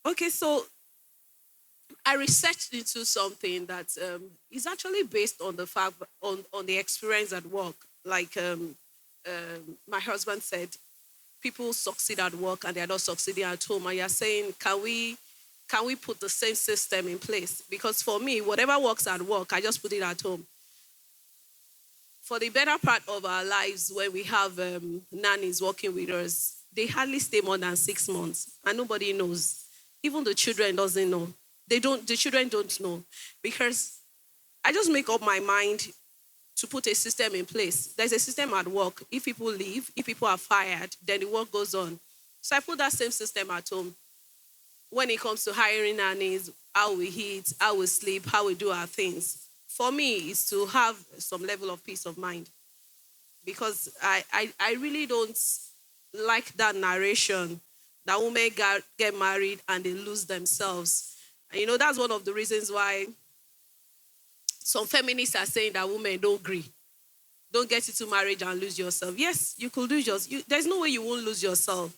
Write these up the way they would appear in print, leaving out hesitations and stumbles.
Okay, so I researched into something that is actually based on the fact on the experience at work. Like my husband said, people succeed at work and they are not succeeding at home. And you're saying, can we put the same system in place? Because for me, whatever works at work, I just put it at home. For the better part of our lives, when we have nannies working with us, they hardly stay more than 6 months, and nobody knows. Even the children doesn't know. They don't. The children don't know because I just make up my mind to put a system in place. There's a system at work. If people leave, if people are fired, then the work goes on. So I put that same system at home. When it comes to hiring nannies, how we eat, how we sleep, how we do our things. For me, is to have some level of peace of mind because I really don't like that narration that women get married and they lose themselves. And that's one of the reasons why some feminists are saying that women don't agree. Don't get into marriage and lose yourself. Yes, you could lose yourself. There's no way you won't lose yourself.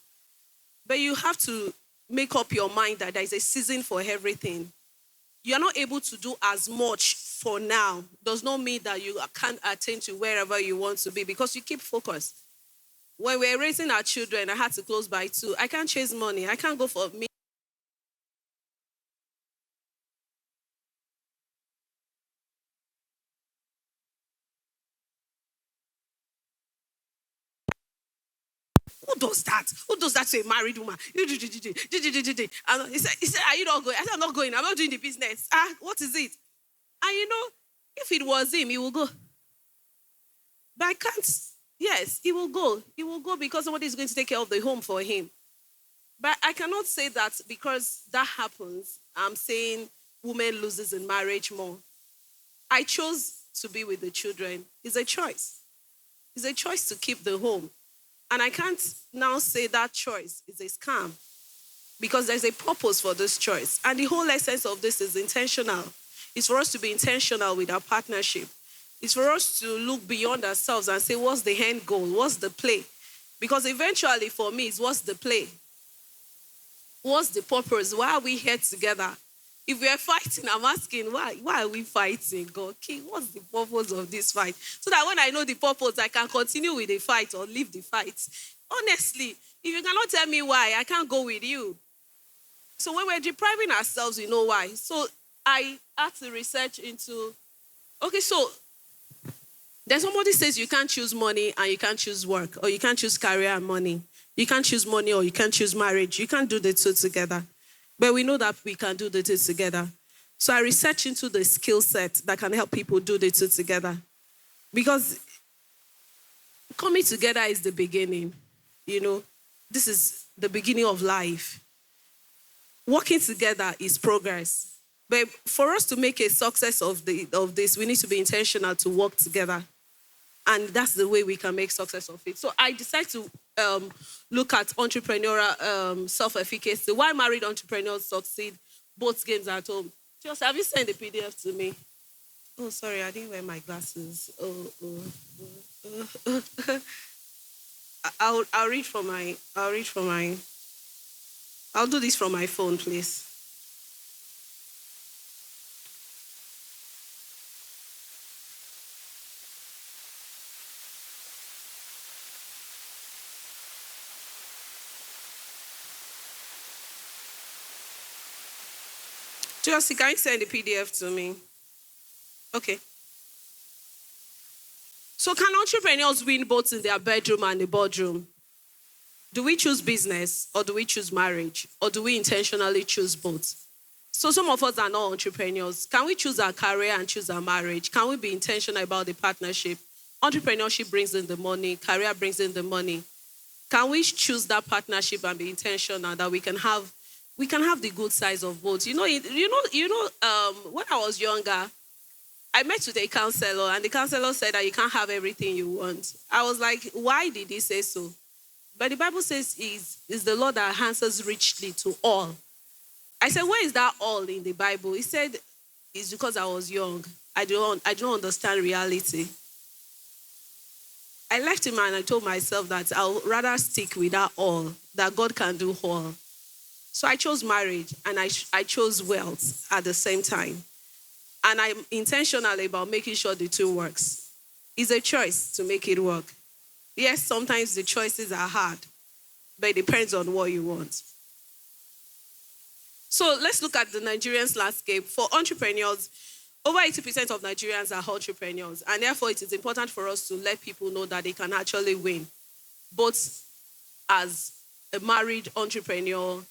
But you have to make up your mind that there is a season for everything. You're not able to do as much for now. Does not mean that you can't attain to wherever you want to be because you keep focused. When we're raising our children, I had to close by 2. I can't chase money. I can't go for me. Who does that? Who does that to a married woman? And he said, are you not going? I said, I'm not going. I'm not doing the business. What is it? And if it was him, he will go. But I can't. Yes, he will go. He will go because somebody is going to take care of the home for him. But I cannot say that because that happens, I'm saying women loses in marriage more. I chose to be with the children. It's a choice. It's a choice to keep the home. And I can't now say that choice is a scam because there's a purpose for this choice. And the whole essence of this is intentional. It's for us to be intentional with our partnership. It's for us to look beyond ourselves and say, what's the end goal? What's the play? Because eventually for me, it's what's the play? What's the purpose? Why are we here together? If we are fighting, I'm asking, why are we fighting? God, King, what's the purpose of this fight? So that when I know the purpose, I can continue with the fight or leave the fight. Honestly, if you cannot tell me why, I can't go with you. So when we're depriving ourselves, we know why. So I had to research into, okay, so then somebody says you can't choose money and you can't choose work, or you can't choose career and money. You can't choose money or you can't choose marriage. You can't do the two together. But we know that we can do the two together. So I researched into the skill set that can help people do the two together. Because coming together is the beginning. This is the beginning of life. Working together is progress. But for us to make a success of this, we need to be intentional to work together. And that's the way we can make success of it. So I decided to look at entrepreneurial self-efficacy. Why married entrepreneurs succeed both games at home. Just have you sent the PDF to me? Oh, sorry, I didn't wear my glasses. I'll read from my. I'll do this from my phone, please. Just can you send the PDF to me? Okay. So can entrepreneurs win both in their bedroom and the boardroom? Do we choose business or do we choose marriage? Or do we intentionally choose both? So some of us are not entrepreneurs. Can we choose our career and choose our marriage? Can we be intentional about the partnership? Entrepreneurship brings in the money. Career brings in the money. Can we choose that partnership and be intentional that we can have the good sides of both? When I was younger, I met with a counselor, and the counselor said that you can't have everything you want. I was like, why did he say so? But the Bible says is the Lord that answers richly to all. I said, where is that all in the Bible? He said, it's because I was young. I don't understand reality. I left him and I told myself that I'll rather stick with that all, that God can do all. So I chose marriage and I chose wealth at the same time. And I'm intentional about making sure the two works. It's a choice to make it work. Yes, sometimes the choices are hard, but it depends on what you want. So let's look at the Nigerian landscape. For entrepreneurs, over 80% of Nigerians are entrepreneurs, and therefore it is important for us to let people know that they can actually win, both as a married entrepreneur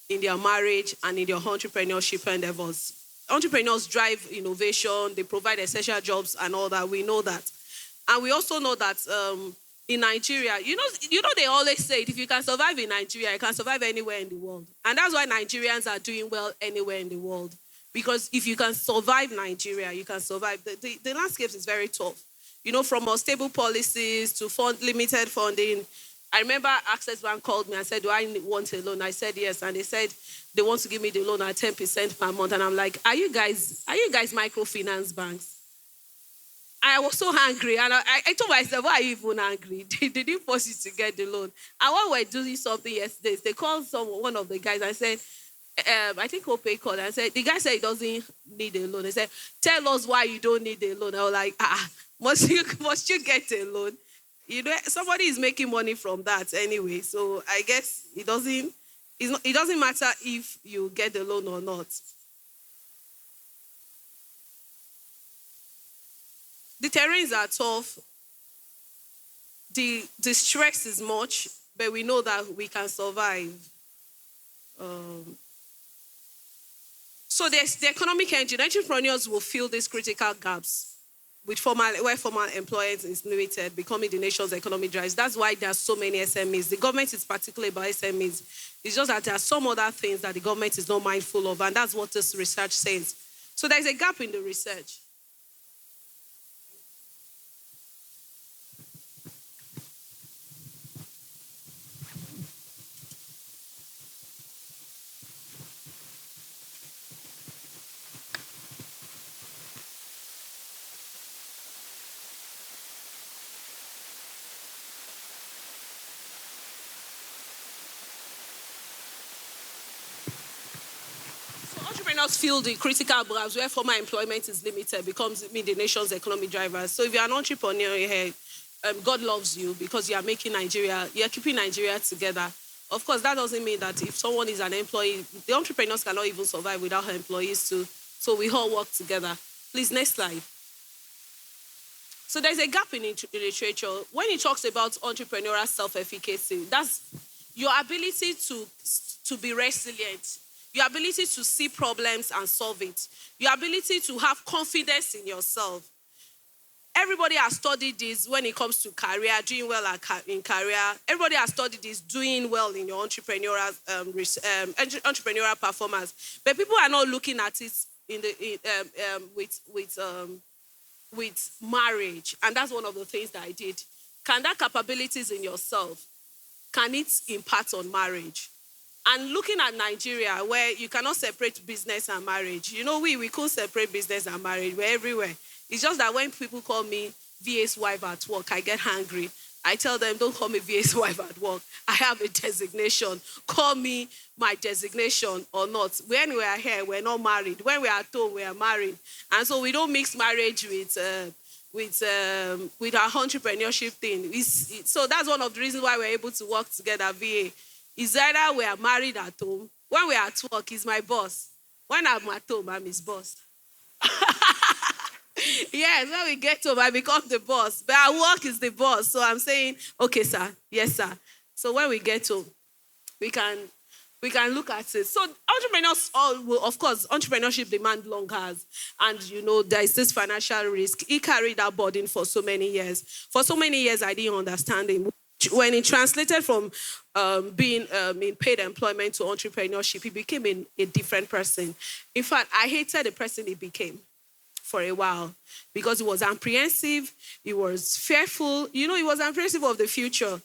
in their marriage and in their entrepreneurship endeavors. Entrepreneurs drive innovation, they provide essential jobs and all that. We know that. And we also know that in Nigeria, they always say it, if you can survive in Nigeria, you can survive anywhere in the world. And that's why Nigerians are doing well anywhere in the world. Because if you can survive Nigeria, you can survive. The landscape is very tough. From unstable policies to limited funding. I remember Access Bank called me and said, do I want a loan? I said yes. And they said they want to give me the loan at 10% per month. And I'm like, are you guys microfinance banks? I was so angry, and I told myself, why are you even angry? They didn't force you to get the loan. And when we were doing something yesterday, they called one of the guys and said, I think Opay called and said, the guy said he doesn't need a loan. They said, tell us why you don't need a loan. I was like, must you get a loan? Somebody is making money from that anyway. So I guess it doesn't matter if you get the loan or not. The terrains are tough. The stress is much, but we know that we can survive. So there's the economic engine. Entrepreneurs will fill these critical gaps where formal employment is limited, becoming the nation's economic drives. That's why there are so many SMEs. The government is particularly about SMEs. It's just that there are some other things that the government is not mindful of, and that's what this research says. So there's a gap in the research. Entrepreneurs feel the critical gaps where formal employment is limited, becomes the nation's economic driver. So if you're an entrepreneur here, God loves you because you're keeping Nigeria together. Of course, that doesn't mean that if someone is an employee, the entrepreneurs cannot even survive without her employees too. So we all work together. Please, next slide. So there's a gap in literature. When it talks about entrepreneurial self-efficacy, that's your ability to be resilient, your ability to see problems and solve it, your ability to have confidence in yourself. Everybody has studied this when it comes to career, doing well in career. Everybody has studied this, doing well in your entrepreneurial performance. But people are not looking at it with marriage. And that's one of the things that I did. Can that capabilities in yourself, can it impact on marriage? And looking at Nigeria, where you cannot separate business and marriage. We couldn't separate business and marriage. We're everywhere. It's just that when people call me VA's wife at work, I get angry. I tell them, don't call me VA's wife at work. I have a designation. Call me my designation or not. When we are here, we're not married. When we are at home, we are married. And so we don't mix marriage with our entrepreneurship thing. So that's one of the reasons why we're able to work together, VA. Is either we are married at home. When we are at work, he's my boss. When I'm at home, I'm his boss. Yes, when we get home, I become the boss. But at work is the boss. So I'm saying, okay, sir. Yes, sir. So when we get home, we can look at it. So entrepreneurs, of course, entrepreneurship demand long hours. And, there is this financial risk. He carried that burden for so many years. For so many years, I didn't understand him. When he translated from being in paid employment to entrepreneurship, he became a different person. In fact, I hated the person he became for a while because he was apprehensive, he was fearful, he was apprehensive of the future.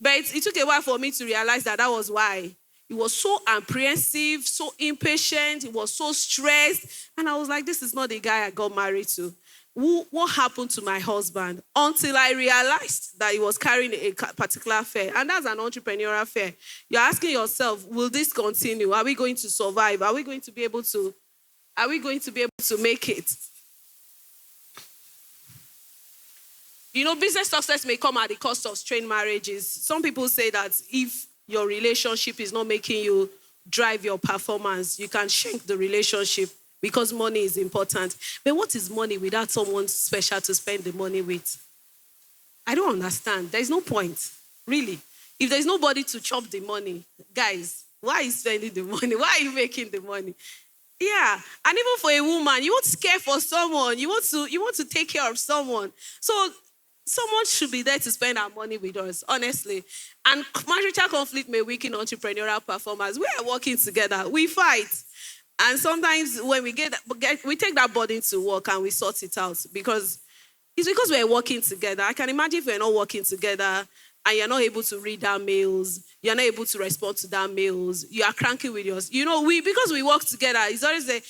But it took a while for me to realize that was why. He was so apprehensive, so impatient, he was so stressed. And I was like, this is not the guy I got married to. what happened to my husband until I realized that he was carrying a particular affair. And that's an entrepreneurial affair. You're asking yourself, will this continue? Are we going to survive? Are we going to be able to make it? Business success may come at the cost of strained marriages. Some people say that if your relationship is not making you drive your performance, you can shrink the relationship because money is important. But what is money without someone special to spend the money with? I don't understand. There's no point, really. If there's nobody to chop the money, guys, why are you spending the money? Why are you making the money? Yeah, and even for a woman, you want to care for someone. You want to take care of someone. So someone should be there to spend our money with us, honestly. And marital conflict may weaken entrepreneurial performance. We are working together. We fight. And sometimes when we we take that burden to work and we sort it out because we're working together. I can imagine if we're not working together and you're not able to read down mails, you're not able to respond to down mails, you are cranky with yours. Because we work together, it's always say,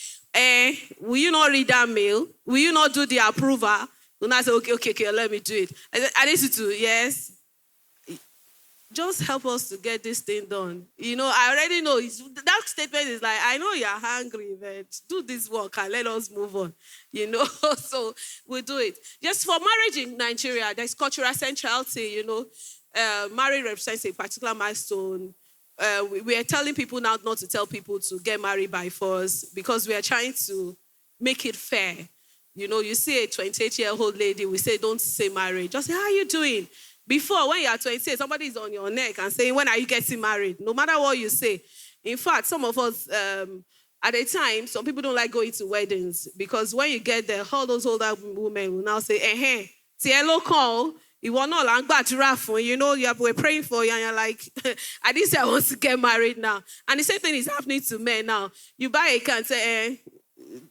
will you not read that mail? Will you not do the approval? And I say, okay, let me do it. I need you to, yes. Just help us to get this thing done. I already know. That statement is like, I know you're hungry, but do this work and let us move on. So we do it. Just for marriage in Nigeria, there's cultural centrality, marriage represents a particular milestone. We are telling people now not to tell people to get married by force because we are trying to make it fair. You see a 28-year-old lady, we say, don't say marriage. Just say, how are you doing? Before, when you are 28, somebody is on your neck and saying, when are you getting married? No matter what you say. In fact, some of us, at a time, some people don't like going to weddings because when you get there, all those older women will now say, tielo call. You want not like bad we're praying for you, and you're like, I didn't say I want to get married now. And the same thing is happening to men now. You buy a car and say,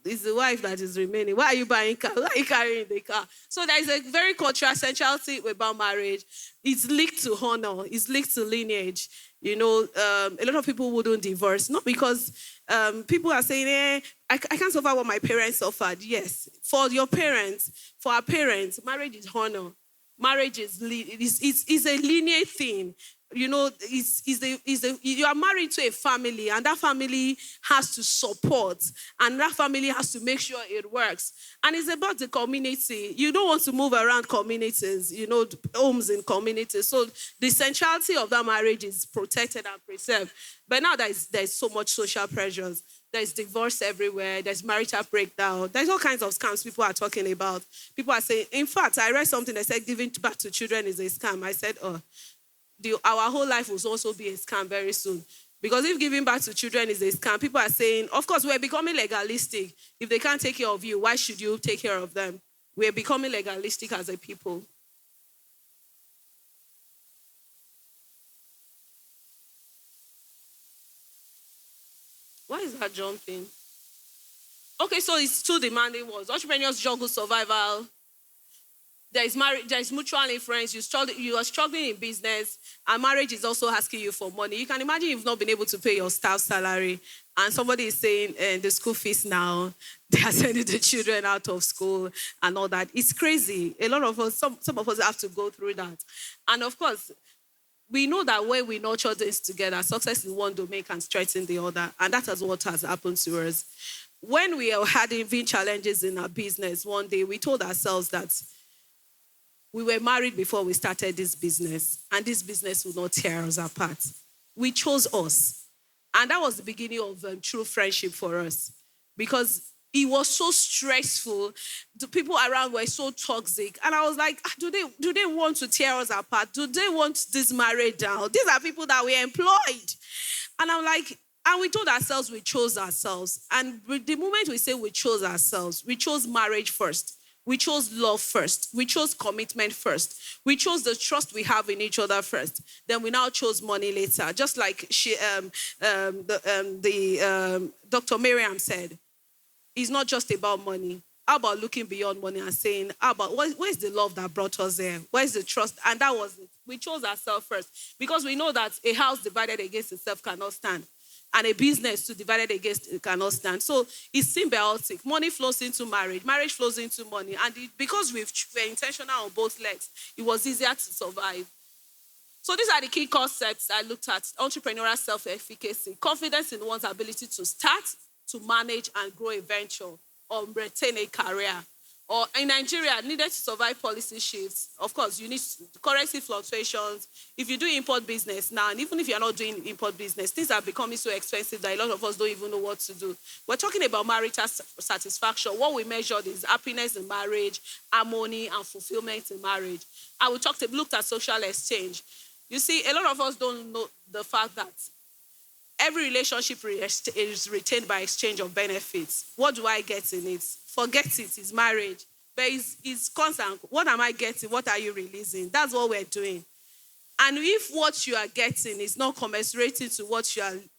it's the wife that is remaining. Why are you buying car? Why are you carrying the car? So there is a very cultural centrality about marriage. It's linked to honor. It's linked to lineage. A lot of people wouldn't divorce. Not because people are saying, I can't suffer what my parents suffered. Yes, for your parents, for our parents, marriage is honor. Marriage is a linear thing. You are married to a family, and that family has to support, and that family has to make sure it works. And it's about the community. You don't want to move around communities, homes in communities. So the centrality of that marriage is protected and preserved. But now there's so much social pressures. There's divorce everywhere. There's marital breakdown. There's all kinds of scams people are talking about. People are saying, in fact, I read something that said giving back to children is a scam. I said, our whole life will also be a scam very soon. Because if giving back to children is a scam, people are saying, of course, we're becoming legalistic. If they can't take care of you, why should you take care of them? We're becoming legalistic as a people. Why is that jumping? Okay, so it's two demanding words. Entrepreneurs juggle survival. There's mutual influence. You are struggling in business, and marriage is also asking you for money. You can imagine you've not been able to pay your staff salary, and somebody is saying the school fees now, they are sending the children out of school and all that. It's crazy. A lot of us, some of us have to go through that. And of course, we know that when we nurture this together, success in one domain can strengthen the other. And that is what has happened to us. When we are having challenges in our business, one day we told ourselves that we were married before we started this business, and this business will not tear us apart. We chose us. And that was the beginning of true friendship for us, because it was so stressful. The people around were so toxic. And I was like, do they want to tear us apart? Do they want this marriage down? These are people that we employed. And I'm like, and we told ourselves we chose ourselves. And the moment we say we chose ourselves, we chose marriage first. We chose love first. We chose commitment first. We chose the trust we have in each other first. Then we now chose money later. Just like Dr. Miriam said, it's not just about money. How about looking beyond money and saying, where's the love that brought us there? Where's the trust? And that was it. We chose ourselves first, because we know that a house divided against itself cannot stand. and a business to divided against it cannot stand. So it's symbiotic. Money flows into marriage. Marriage flows into money. And because we're intentional on both legs, it was easier to survive. So these are the key concepts I looked at. Entrepreneurial self-efficacy, confidence in one's ability to start, to manage, and grow a venture or retain a career. Or in Nigeria, needed to survive policy shifts. Of course, you need currency fluctuations. If you do import business now, and even if you're not doing import business, things are becoming so expensive that a lot of us don't even know what to do. We're talking about marital satisfaction. What we measured is happiness in marriage, harmony, and fulfillment in marriage. And looked at social exchange. You see, a lot of us don't know the fact that every relationship is retained by exchange of benefits. What do I get in it? Forget it, it's marriage. But it's constant. What am I getting? What are you releasing? That's what we're doing. And if what you are getting is not commensurating to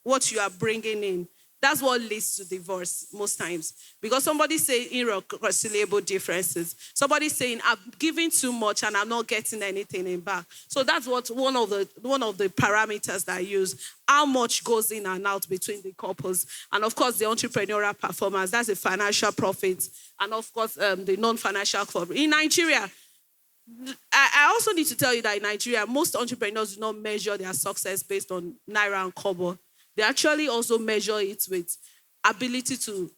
what you are bringing in, that's what leads to divorce most times. Because somebody's saying irreconcilable differences. Somebody's saying, I'm giving too much and I'm not getting anything in back. So that's what one of the parameters that I use. How much goes in and out between the couples. And of course, the entrepreneurial performance. That's the financial profit. And of course, the non-financial profit. In Nigeria, I also need to tell you that in Nigeria, most entrepreneurs do not measure their success based on naira and kobo. They actually also measure it with ability to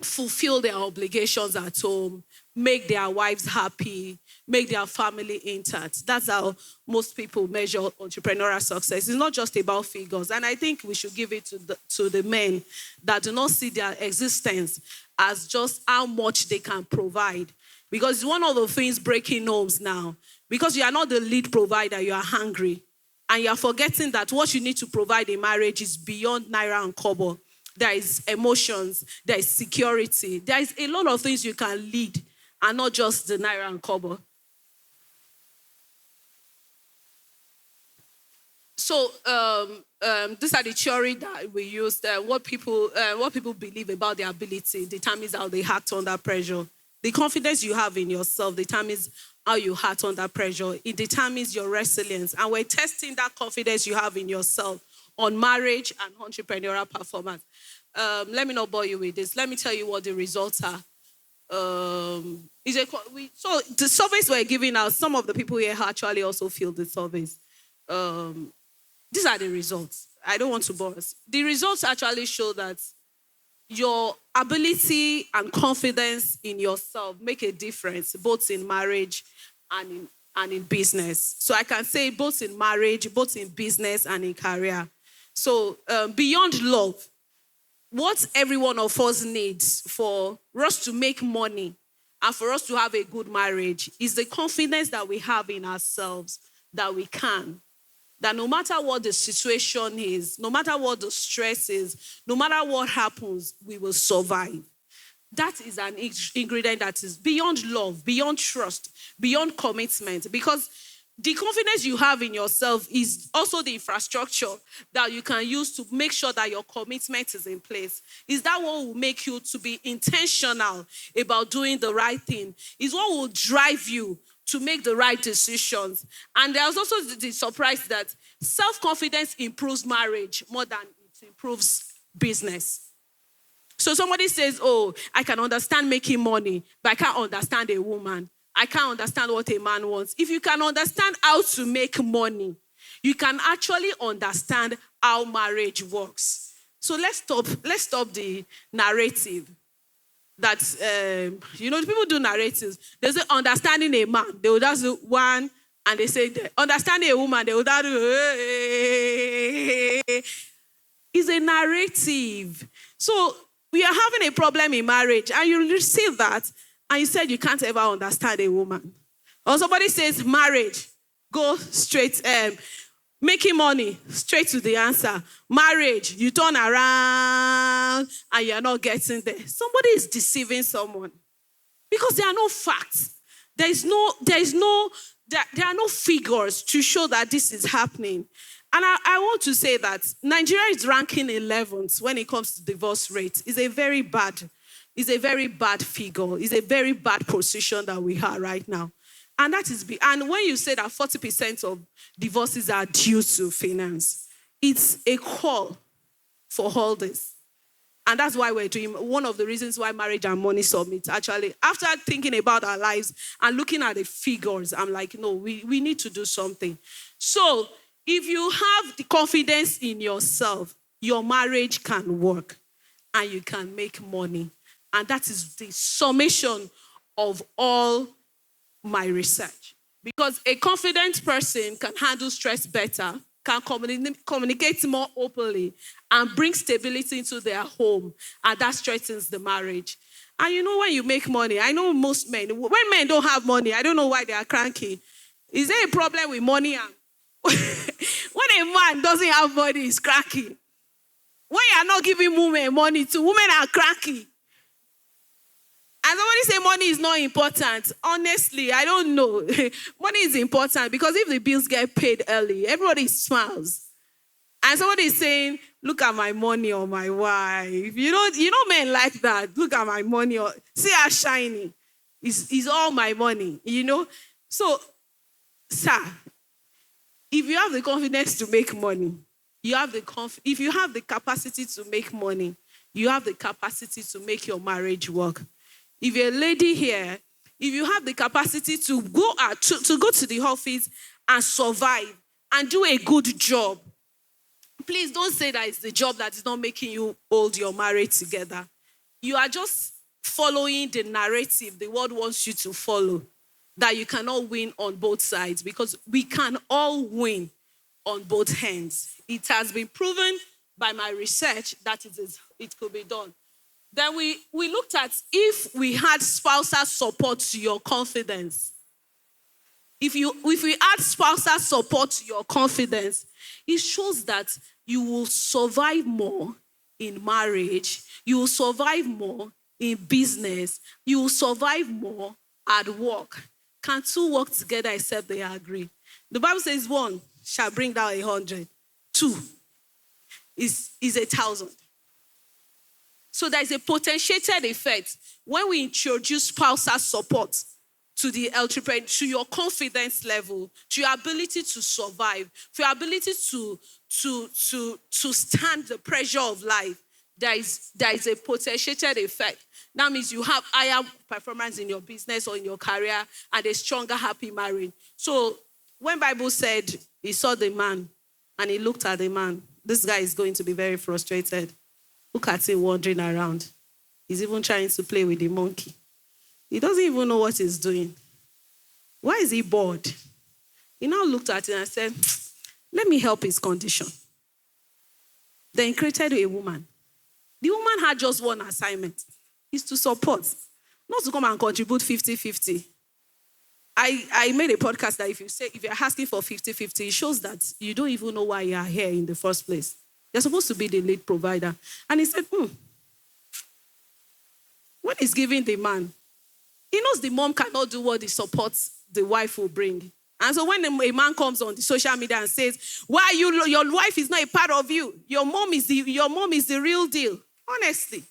fulfill their obligations at home, make their wives happy, make their family intact. That's how most people measure entrepreneurial success. It's not just about figures. And I think we should give it to the men that do not see their existence as just how much they can provide. Because it's one of the things breaking homes now. Because you are not the lead provider, you are hungry. And you are forgetting that what you need to provide in marriage is beyond naira and kobo. There is emotions, there is security. There is a lot of things you can lead and not just the naira and kobo. So these are the theory that we used. What people believe about their ability determines how they act under pressure. The confidence you have in yourself determines how you act under pressure. It determines your resilience. And we're testing that confidence you have in yourself on marriage and entrepreneurial performance. Let me not bore you with this. Let me tell you what the results are. So the surveys we're giving out, some of the people here actually also filled the surveys. These are the results. I don't want to bore us. The results actually show that your ability and confidence in yourself make a difference, both in marriage and in business. So I can say both in marriage, both in business and in career. So beyond love, what every one of us needs for us to make money and for us to have a good marriage is the confidence that we have in ourselves that we can. That no matter what the situation is, no matter what the stress is, no matter what happens, we will survive. That is an ingredient that is beyond love, beyond trust, beyond commitment. Because the confidence you have in yourself is also the infrastructure that you can use to make sure that your commitment is in place. Is that what will make you to be intentional about doing the right thing? Is what will drive you to make the right decisions. And there's also the surprise that self-confidence improves marriage more than it improves business. So somebody says, oh, I can understand making money, but I can't understand a woman. I can't understand what a man wants. If you can understand how to make money, you can actually understand how marriage works. So let's stop the narrative. That, people do narratives. They say, understanding a man, they will just do one, and they say, understanding a woman, they will just do, it's a narrative. So we are having a problem in marriage, and you receive that, and you said you can't ever understand a woman. Or somebody says, marriage, go straight, making money, straight to the answer. Marriage, you turn around and you're not getting there. Somebody is deceiving someone because there are no facts. There are no figures to show that this is happening. And I want to say that Nigeria is ranking 11th when it comes to divorce rate. It's a very bad figure. It's a very bad position that we have right now. And and when you say that 40% of divorces are due to finance, it's a call for all this. And that's why we're doing, one of the reasons why Marriage and Money Summit, actually, after thinking about our lives and looking at the figures, I'm like, no, we need to do something. So if you have the confidence in yourself, your marriage can work and you can make money. And that is the summation of all my research. Because a confident person can handle stress better, can communicate more openly, and bring stability into their home. And that strengthens the marriage. And you know when you make money, I know most men, when men don't have money, I don't know why they are cranky. Is there a problem with money? When a man doesn't have money, he's cranky. When you are not giving women money too, women are cranky. And somebody say money is not important. Honestly, I don't know. Money is important because if the bills get paid early, everybody smiles. And somebody is saying, look at my money or my wife. You know men like that. Look at my money. Or see how shiny. It's all my money, you know. So, sir, if you have the confidence to make money, if you have the capacity to make money, you have the capacity to make your marriage work. If you're a lady here, if you have the capacity to go out, to go to the office and survive and do a good job, please don't say that it's the job that is not making you hold your marriage together. You are just following the narrative the world wants you to follow, that you cannot win on both sides, because we can all win on both ends. It has been proven by my research that it could be done. Then we looked at if we had spousal support to your confidence. If we add spousal support to your confidence, it shows that you will survive more in marriage, you will survive more in business, you will survive more at work. Can two work together except they agree? The Bible says 1 shall bring down 100. 2 is 1,000. So there's a potentiated effect when we introduce spousal support to the entrepreneur, to your confidence level, to your ability to survive, to your ability to stand the pressure of life. There is a potentiated effect. That means you have higher performance in your business or in your career and a stronger, happy marriage. So when Bible said he saw the man and he looked at the man, this guy is going to be very frustrated. Look at him wandering around. He's even trying to play with the monkey. He doesn't even know what he's doing. Why is he bored? He now looked at him and said, let me help his condition. Then he created a woman. The woman had just one assignment. Is to support, not to come and contribute 50-50. I made a podcast that if you're asking for 50-50, it shows that you don't even know why you are here in the first place. You're supposed to be the lead provider. And he said, when he's giving the man, he knows the mom cannot do what the support the wife will bring. And so when a man comes on the social media and says, why your wife is not a part of you, your mom is the real deal. Honestly,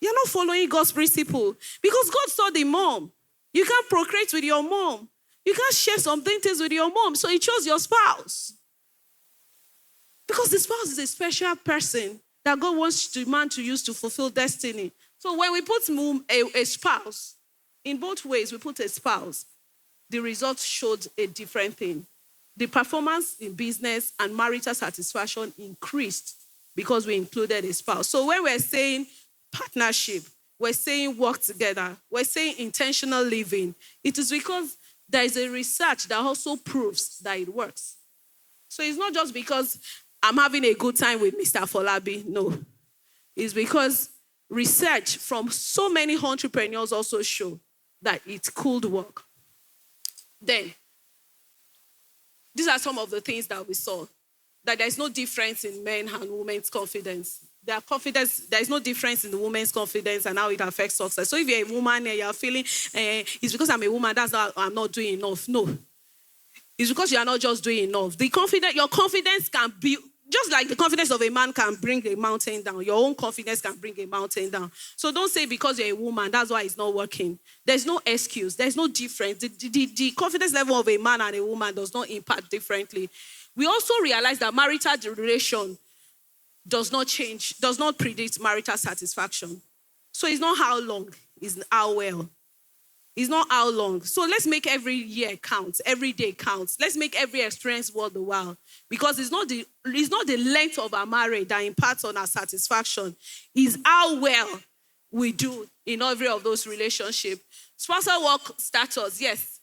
you're not following God's principle, because God saw the mom. You can't procreate with your mom. You can't share some things with your mom. So he chose your spouse. Because the spouse is a special person that God wants the man to use to fulfill destiny. So when we put a spouse, in both ways, we put a spouse, the results showed a different thing. The performance in business and marital satisfaction increased because we included a spouse. So when we're saying partnership, we're saying work together, we're saying intentional living, it is because there is a research that also proves that it works. So it's not just because I'm having a good time with Mr. Folabi. No. It's because research from so many entrepreneurs also show that it could work. Then, these are some of the things that we saw. That there's no difference in men and women's confidence. There is no difference in the woman's confidence and how it affects success. So if you're a woman and you're feeling, it's because I'm a woman, that's how I'm not doing enough. No. It's because you are not just doing enough. Your confidence can be, just like the confidence of a man can bring a mountain down, your own confidence can bring a mountain down. So don't say because you're a woman, that's why it's not working. There's no excuse. There's no difference. The confidence level of a man and a woman does not impact differently. We also realize that marital relation does not change, does not predict marital satisfaction. So it's not how long, it's how well. It's not how long. So let's make every year count, every day counts. Let's make every experience worth the while. Because it's not the length of our marriage that impacts on our satisfaction. It's how well we do in every of those relationships. Spousal work status, yes.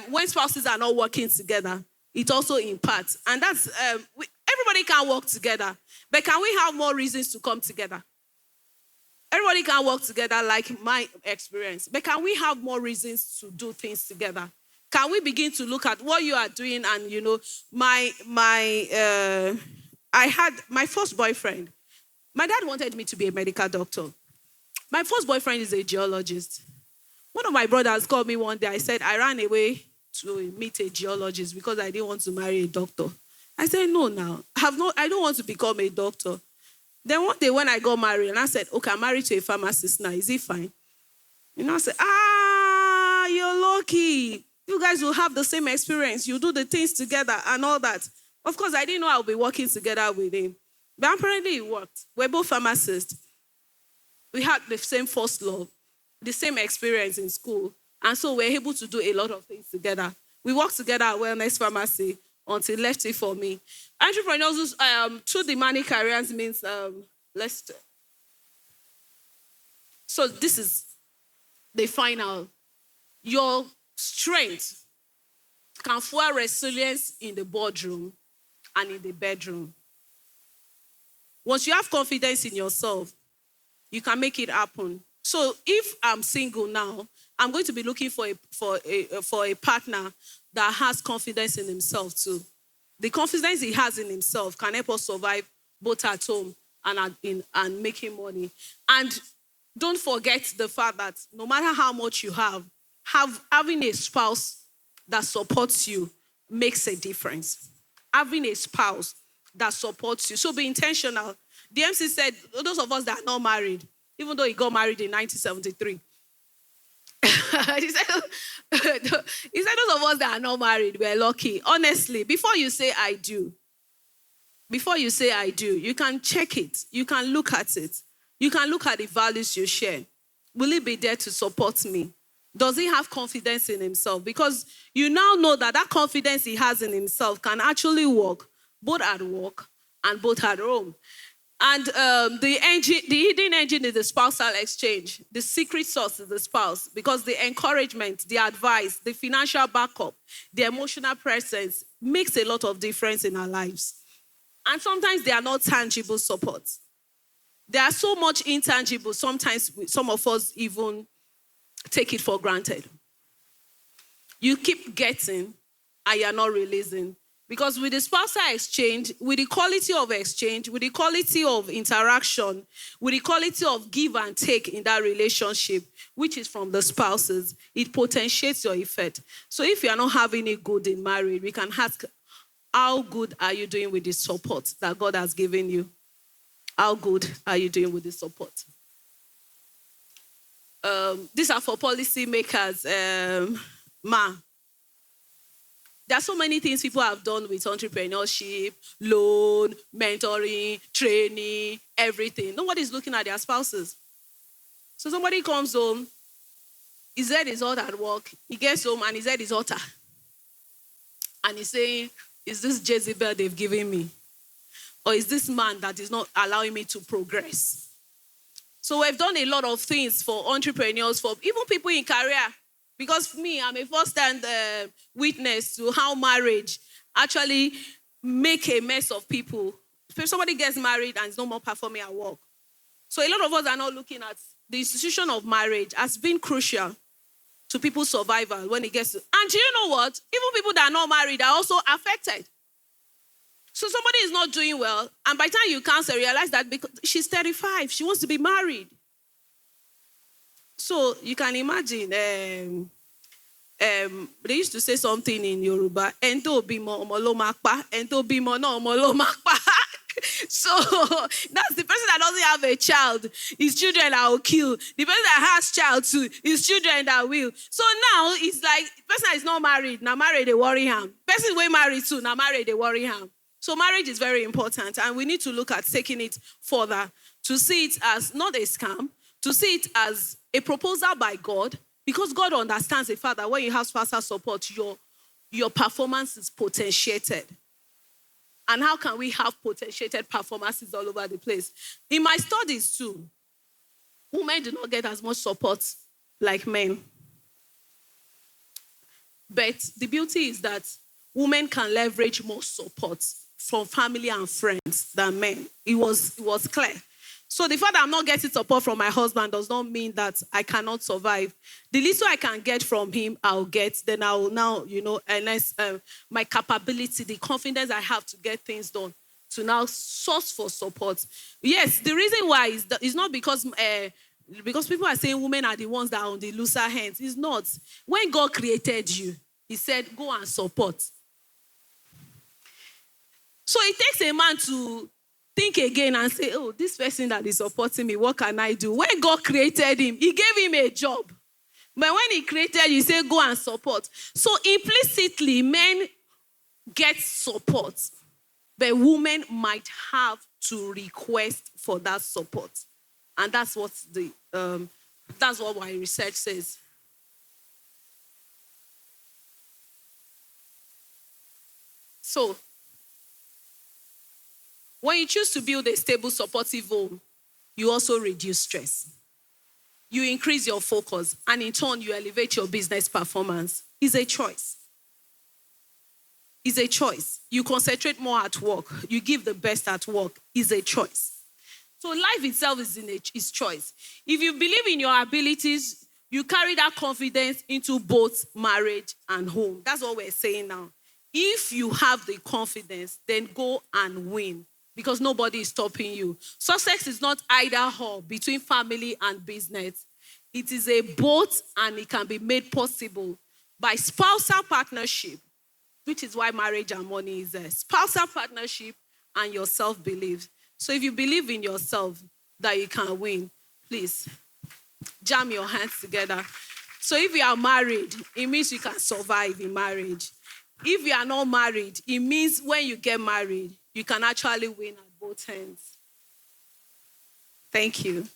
When spouses are not working together, it also impacts. And that's, everybody can work together. But can we have more reasons to come together? Everybody can work together like my experience. But can we have more reasons to do things together? Can we begin to look at what you are doing? And, I had my first boyfriend. My dad wanted me to be a medical doctor. My first boyfriend is a geologist. One of my brothers called me one day. I said, I ran away to meet a geologist because I didn't want to marry a doctor. I said, no, now. I don't want to become a doctor. Then one day when I got married, and I said, okay, I'm married to a pharmacist now. Is it fine? I said, you're lucky. You guys will have the same experience. You do the things together and all that. Of course, I didn't know I would be working together with him. But apparently it worked. We're both pharmacists. We had the same first love, the same experience in school. And so we're able to do a lot of things together. We worked together at Wellness Pharmacy until left it for me. Entrepreneurs through the money careers means so this is the final. Your strength can fuel resilience in the boardroom and in the bedroom. Once you have confidence in yourself, you can make it happen. So if I'm single now, I'm going to be looking for a partner that has confidence in himself too. The confidence he has in himself can help us survive both at home and making money. And don't forget the fact that no matter how much you having a spouse that supports you makes a difference. Having a spouse that supports you. So be intentional. The MC said, those of us that are not married, even though he got married in 1973, he said, those of us that are not married, we're lucky. Honestly, before you say I do, you can check it. You can look at it. You can look at the values you share. Will he be there to support me? Does he have confidence in himself? Because you now know that confidence he has in himself can actually work both at work and both at home. And the hidden engine is the spousal exchange. The secret sauce is the spouse, because the encouragement, the advice, the financial backup, the emotional presence makes a lot of difference in our lives. And sometimes they are not tangible supports. They are so much intangible, sometimes some of us even take it for granted. You keep getting and you're not releasing. Because with the spousal exchange, with the quality of exchange, with the quality of interaction, with the quality of give and take in that relationship, which is from the spouses, it potentiates your effect. So if you are not having it good in marriage, we can ask, how good are you doing with the support that God has given you? How good are you doing with the support? These are for policy makers. There are so many things people have done with entrepreneurship, loan, mentoring, training, everything. Nobody's looking at their spouses. So somebody comes home, his head is hot at work. He gets home and his head is hotter. And he's saying, is this Jezebel they've given me? Or is this man that is not allowing me to progress? So we've done a lot of things for entrepreneurs, for even people in career. Because for me, I'm a first-hand witness to how marriage actually make a mess of people. If somebody gets married and is no more performing at work. So a lot of us are not looking at the institution of marriage as being crucial to people's survival when it gets to... And you know what? Even people that are not married are also affected. So somebody is not doing well, and by the time you counsel, realize that because she's 35, she wants to be married. So you can imagine, they used to say something in Yoruba, ento bimo omolo makpa, ento bimo no omolo makpa. So that's the person that doesn't have a child, his children that will kill. The person that has child too, his children that will. So now it's like, the person that is not married, now married they worry him. Person way married too, now married they worry him. So marriage is very important, and we need to look at taking it further, to see it as not a scam, to see it as a proposal by God, because God understands the fact that when you have spousal support, your performance is potentiated. And how can we have potentiated performances all over the place? In my studies too, women do not get as much support like men. But the beauty is that women can leverage more support from family and friends than men. It was clear. So the fact that I'm not getting support from my husband does not mean that I cannot survive. The little I can get from him, I'll get. Then I'll now, unless my capability, the confidence I have to get things done, to now source for support. Yes, the reason why is not because people are saying women are the ones that are on the looser hands. It's not. When God created you, he said, go and support. So it takes a man to think again and say, oh, this person that is supporting me, what can I do? When God created him, he gave him a job. But when he created you, he said, go and support. So implicitly, men get support, but women might have to request for that support. And that's what my research says. So, when you choose to build a stable, supportive home, you also reduce stress. You increase your focus, and in turn, you elevate your business performance. It's a choice. It's a choice. You concentrate more at work. You give the best at work. It's a choice. So life itself is choice. If you believe in your abilities, you carry that confidence into both marriage and home. That's what we're saying now. If you have the confidence, then go and win, because nobody is stopping you. Success is not either or between family and business. It is a both, and it can be made possible by spousal partnership, which is why marriage and money is there. Spousal partnership and your self-belief. So if you believe in yourself that you can win, please jam your hands together. So if you are married, it means you can survive in marriage. If you are not married, it means when you get married, you can actually win at both ends. Thank you.